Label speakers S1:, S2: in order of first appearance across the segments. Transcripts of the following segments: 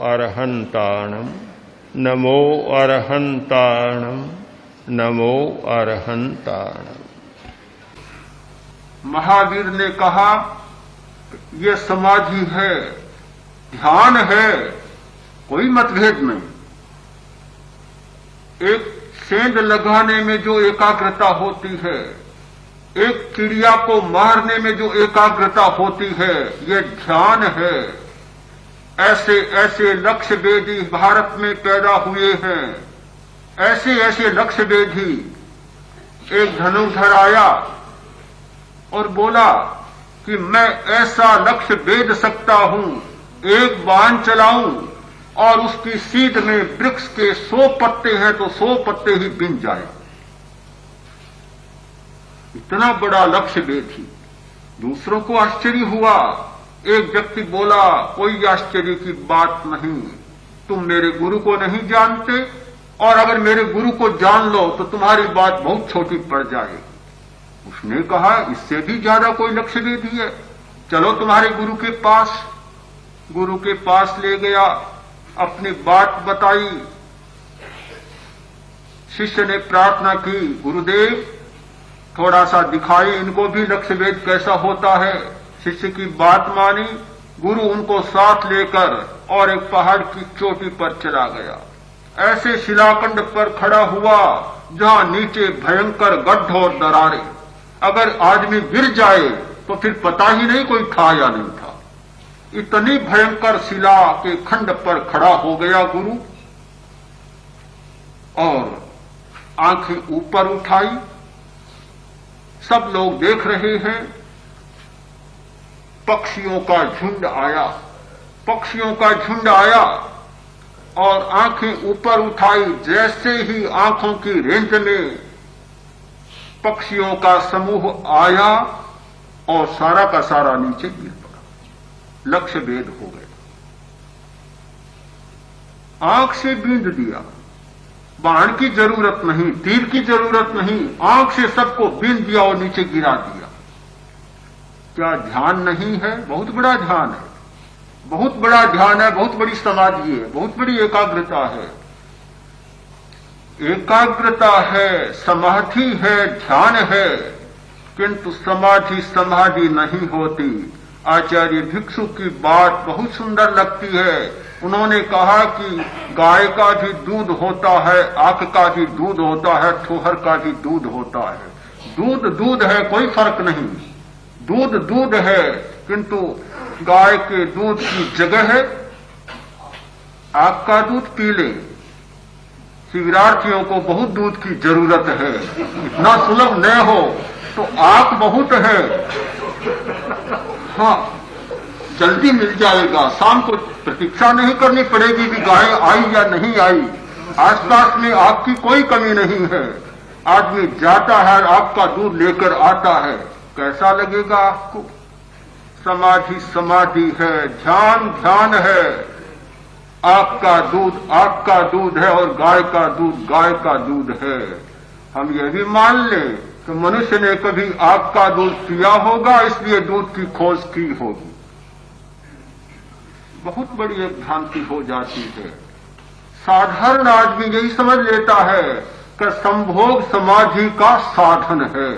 S1: अरहंताणम नमो अरहंताणम नमो अरहंताणम।
S2: महावीर ने कहा ये समाधि है, ध्यान है, कोई मतभेद नहीं। एक सेंध लगाने में जो एकाग्रता होती है, एक चिड़िया को मारने में जो एकाग्रता होती है, ये ध्यान है। ऐसे ऐसे लक्ष्य वेदी भारत में पैदा हुए हैं, ऐसे ऐसे लक्ष्य वेदी। एक धनुर्धर आया और बोला कि मैं ऐसा लक्ष्य वेद सकता हूं, एक बाण चलाऊं और उसकी सीध में वृक्ष के 100 पत्ते हैं तो 100 पत्ते ही बिन जाए। इतना बड़ा लक्ष्य वेदी। दूसरों को आश्चर्य हुआ। एक व्यक्ति बोला, कोई आश्चर्य की बात नहीं, तुम मेरे गुरु को नहीं जानते, और अगर मेरे गुरु को जान लो तो तुम्हारी बात बहुत छोटी पड़ जाएगी। उसने कहा, इससे भी ज्यादा कोई लक्ष्य वेदी है, चलो तुम्हारे गुरु के पास। गुरु के पास ले गया, अपनी बात बताई। शिष्य ने प्रार्थना की, गुरुदेव थोड़ा सा दिखाई इनको भी लक्ष्य वेद कैसा होता है। शिष्य की बात मानी। गुरु उनको साथ लेकर और एक पहाड़ की चोटी पर चला गया। ऐसे शिलाखंड पर खड़ा हुआ जहां नीचे भयंकर गड्ढ और दरारें, अगर आदमी गिर जाए तो फिर पता ही नहीं कोई था या नहीं था। इतनी भयंकर शिला के खंड पर खड़ा हो गया गुरु, और आंखें ऊपर उठाई। सब लोग देख रहे हैं। पक्षियों का झुंड आया, पक्षियों का झुंड आया और आंखें ऊपर उठाई। जैसे ही आंखों की रेंज में पक्षियों का समूह आया और सारा का सारा नीचे गिर पड़ा। लक्ष्य भेद हो गया। आंख से बींध दिया। बाण की जरूरत नहीं, तीर की जरूरत नहीं, आंख से सबको बींध दिया और नीचे गिरा दिया। क्या ध्यान नहीं है? बहुत बड़ा ध्यान है, बहुत बड़ा ध्यान है, बहुत बड़ी समाधि है, बहुत बड़ी एकाग्रता है। एकाग्रता है, समाधि है, ध्यान है, किंतु समाधि समाधि नहीं होती। आचार्य भिक्षु की बात बहुत सुंदर लगती है। उन्होंने कहा कि गाय का भी दूध होता है, आंख का भी दूध होता है, ठोहर का भी दूध होता है। दूध दूध है, कोई फर्क नहीं। दूध दूध है, किंतु गाय के दूध की जगह है आंख का दूध पी ले। शिविरार्थियों को बहुत दूध की जरूरत है, इतना सुलभ न हो तो आंख बहुत है। हाँ, जल्दी मिल जाएगा, शाम को प्रतीक्षा नहीं करनी पड़ेगी कि गाय आई या नहीं आई। आसपास में आग की कोई कमी नहीं है। आदमी जाता है, आग का दूध लेकर आता है, कैसा लगेगा आपको? समाधि समाधि है, ध्यान ध्यान है। आग का दूध है और गाय का दूध गाय का दूध है। हम यह भी मान लें कि मनुष्य ने कभी आग का दूध पिया होगा, इसलिए दूध की खोज की होगी। बहुत बड़ी एक भ्रांति हो जाती है। साधारण आदमी यही समझ लेता है कि संभोग समाधि का साधन है,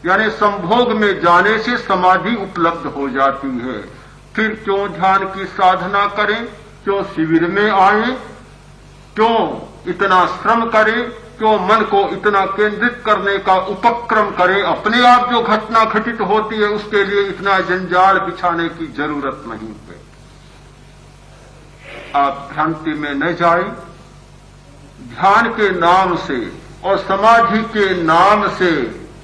S2: यानी संभोग में जाने से समाधि उपलब्ध हो जाती है। फिर क्यों ध्यान की साधना करें, क्यों शिविर में आए, क्यों इतना श्रम करें, क्यों मन को इतना केंद्रित करने का उपक्रम करें। अपने आप जो घटना घटित होती है उसके लिए इतना जंजाल बिछाने की जरूरत नहीं है। आप भ्रांति में न जाए। ध्यान के नाम से और समाधि के नाम से,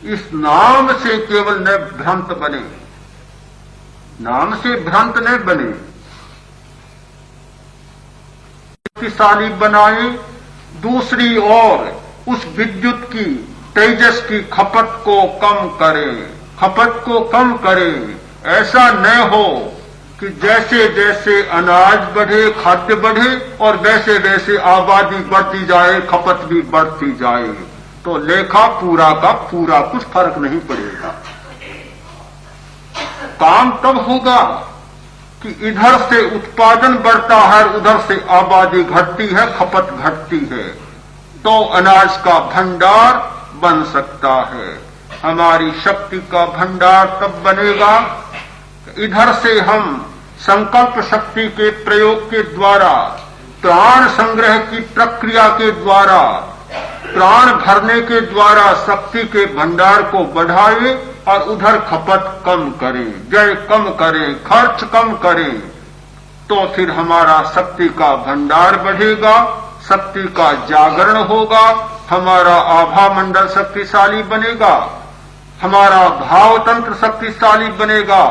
S2: इस नाम से केवल न भ्रांत बने, नाम से भ्रांत न बने। शक्तिशाली बनाए, दूसरी ओर उस विद्युत की, तेजस की खपत को कम करें, खपत को कम करें। ऐसा न हो कि जैसे जैसे अनाज बढ़े, खाद्य बढ़े और वैसे वैसे आबादी बढ़ती जाए, खपत भी बढ़ती जाए, तो लेखा पूरा का पूरा कुछ फर्क नहीं पड़ेगा। काम तब होगा कि इधर से उत्पादन बढ़ता है, उधर से आबादी घटती है, खपत घटती है, तो अनाज का भंडार बन सकता है। हमारी शक्ति का भंडार तब बनेगा इधर से हम संकल्प शक्ति के प्रयोग के द्वारा, प्राण संग्रह की प्रक्रिया के द्वारा, प्राण भरने के द्वारा शक्ति के भंडार को बढ़ाए और उधर खपत कम करें, व्यय कम करें, खर्च कम करें, तो फिर हमारा शक्ति का भंडार बढ़ेगा, शक्ति का जागरण होगा, हमारा आभा मंडल शक्तिशाली बनेगा, हमारा भाव तंत्र शक्तिशाली बनेगा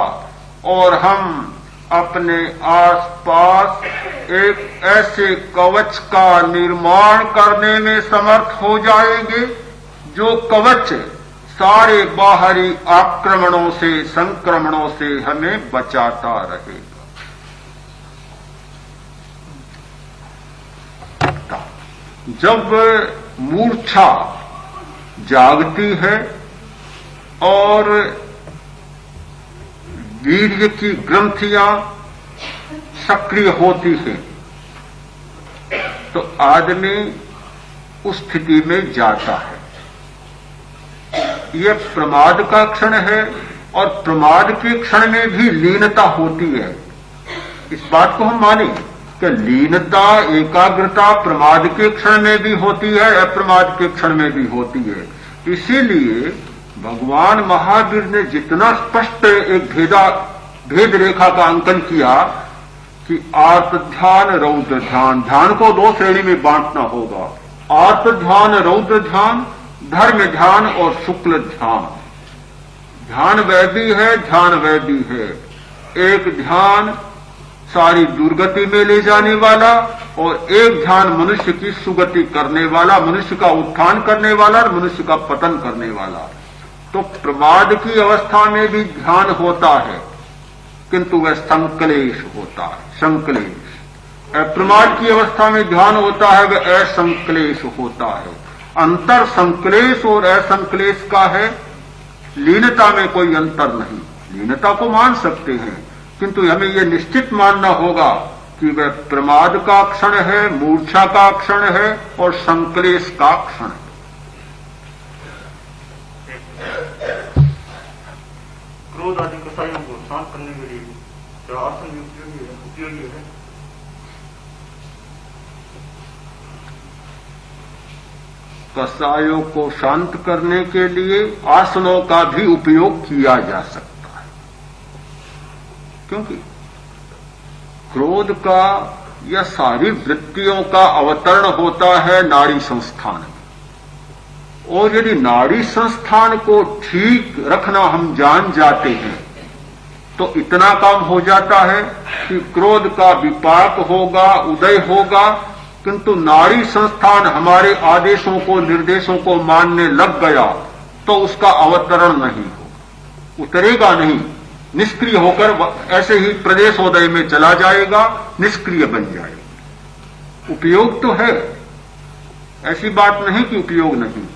S2: और हम अपने आसपास एक ऐसे कवच का निर्माण करने में समर्थ हो जाएंगे जो कवच सारे बाहरी आक्रमणों से, संक्रमणों से हमें बचाता रहेगा। जब मूर्छा जागती है और वीर्य की ग्रंथियां सक्रिय होती हैं, तो आदमी उस स्थिति में जाता है। यह प्रमाद का क्षण है और प्रमाद के क्षण में भी लीनता होती है। इस बात को हम माने कि लीनता, एकाग्रता प्रमाद के क्षण में भी होती है, अप्रमाद के क्षण में भी होती है। इसीलिए भगवान महावीर ने जितना स्पष्ट एक भेद रेखा का अंकन किया कि आर्त ध्यान, रौद्र ध्यान, ध्यान को दो श्रेणी में बांटना होगा, आर्त ध्यान, रौद्र ध्यान, धर्म ध्यान और शुक्ल ध्यान। ध्यान वह भी है, ध्यान वह भी है। एक ध्यान सारी दुर्गति में ले जाने वाला और एक ध्यान मनुष्य की सुगति करने वाला, मनुष्य का उत्थान करने वाला और मनुष्य का पतन करने वाला। तो प्रमाद की अवस्था में भी ध्यान होता है, किंतु वह संकलेश होता है, संकलेश। अप्रमाद की अवस्था में ध्यान होता है, वह असंकलेश होता है। अंतर संकलेश और असंकलेश का है, लीनता में कोई अंतर नहीं। लीनता को मान सकते हैं, किंतु हमें यह निश्चित मानना होगा कि वह प्रमाद का क्षण है, मूर्छा का क्षण है और संकलेश का क्षण है।
S3: क्रोध आदि कसायों को शांत करने के लिए क्या आसन भी उपयोगी है?
S2: कसायों को शांत करने के लिए आसनों का भी उपयोग किया जा सकता है, क्योंकि क्रोध का या सारी वृत्तियों का अवतरण होता है नाड़ी संस्थान में। और यदि नाड़ी संस्थान को ठीक रखना हम जान जाते हैं तो इतना काम हो जाता है कि क्रोध का विपाक होगा, उदय होगा, किंतु नाड़ी संस्थान हमारे आदेशों को, निर्देशों को मानने लग गया तो उसका अवतरण नहीं हो, उतरेगा नहीं, निष्क्रिय होकर ऐसे ही प्रदेशोदय में चला जाएगा, निष्क्रिय बन जाएगा। उपयोग तो है, ऐसी बात नहीं कि उपयोग नहीं।